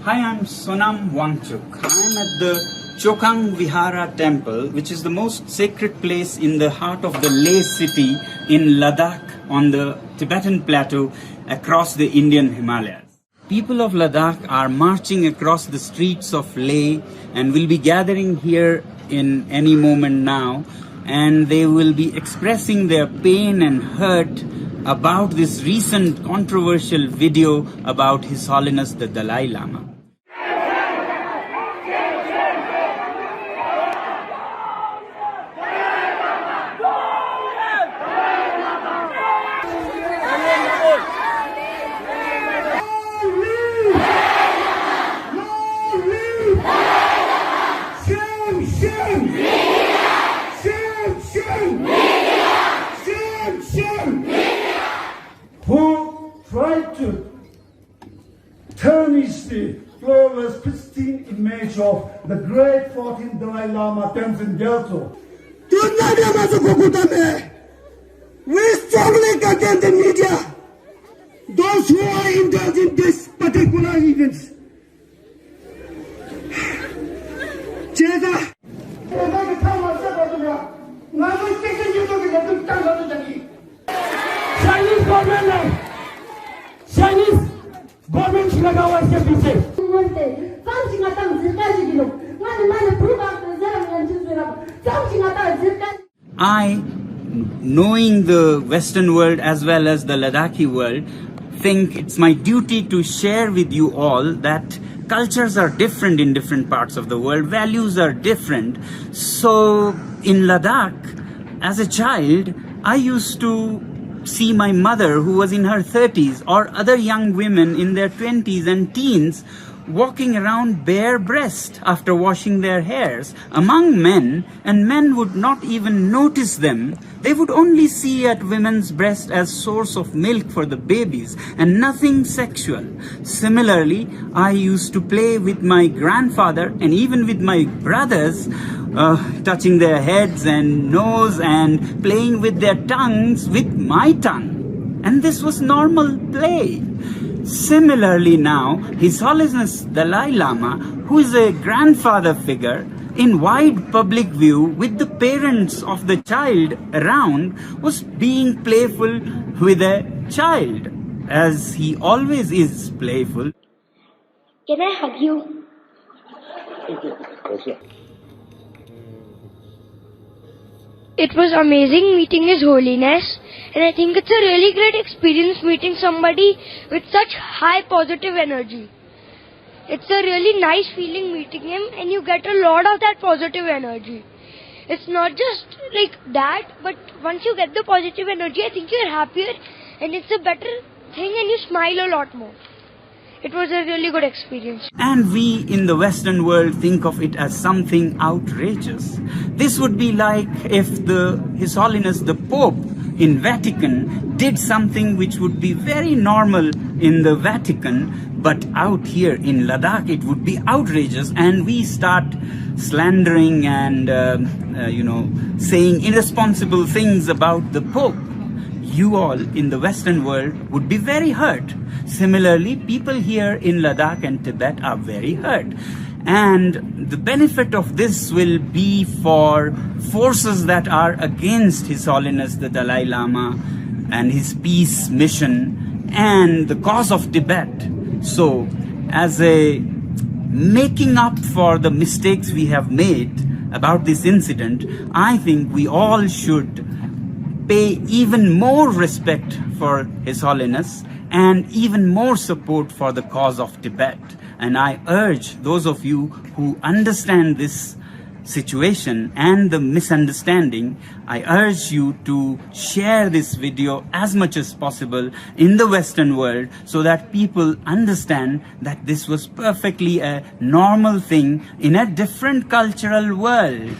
Hi, I'm Sonam Wangchuk. I'm at the Chokang Vihara temple, which is the most sacred place in the heart of the Leh city in Ladakh on the Tibetan plateau across the Indian Himalayas. People of Ladakh are marching across the streets of Leh and will be gathering here in any moment now, and they will be expressing their pain and hurt about this recent controversial video about His Holiness the Dalai Lama. Who tried to tarnish the flawless, pristine image of the great 14th Dalai Lama Tenzin Gyatso. We strongly condemn the media, those who are indulged in this particular events. Chinese government लगा हुआ इसके पीछे I, knowing the Western world as well as the Ladakhi world, think it's my duty to share with you all that cultures are different in different parts of the world, values are different. So in Ladakh, as a child, I used to see my mother, who was in her 30s, or other young women in their 20s and teens walking around bare-breast after washing their hairs among men, and men would not even notice them. They would only see at women's breast as source of milk for the babies and nothing sexual. Similarly, I used to play with my grandfather and even with my brothers, touching their heads and nose and playing with their tongues with my tongue. And this was normal play. Similarly now, His Holiness Dalai Lama, who is a grandfather figure, in wide public view with the parents of the child around, was being playful with a child, as he always is playful. Can I hug you? It was amazing meeting His Holiness, and I think it's a really great experience meeting somebody with such high positive energy. It's a really nice feeling meeting him, and you get a lot of that positive energy. It's not just like that, but once you get the positive energy, I think you're happier, and it's a better thing, and you smile a lot more. It was a really good experience. And we in the Western world think of it as something outrageous. This would be like if His Holiness the Pope in Vatican did something which would be very normal in the Vatican, but out here in Ladakh it would be outrageous, and we start slandering and saying irresponsible things about the Pope. You all in the Western world would be very hurt. Similarly, people here in Ladakh and Tibet are very hurt. And the benefit of this will be for forces that are against His Holiness the Dalai Lama and his peace mission and the cause of Tibet. So, as a making up for the mistakes we have made about this incident, I think we all should pay even more respect for His Holiness and even more support for the cause of Tibet. And I urge those of you who understand this situation and the misunderstanding, I urge you to share this video as much as possible in the Western world so that people understand that this was perfectly a normal thing in a different cultural world.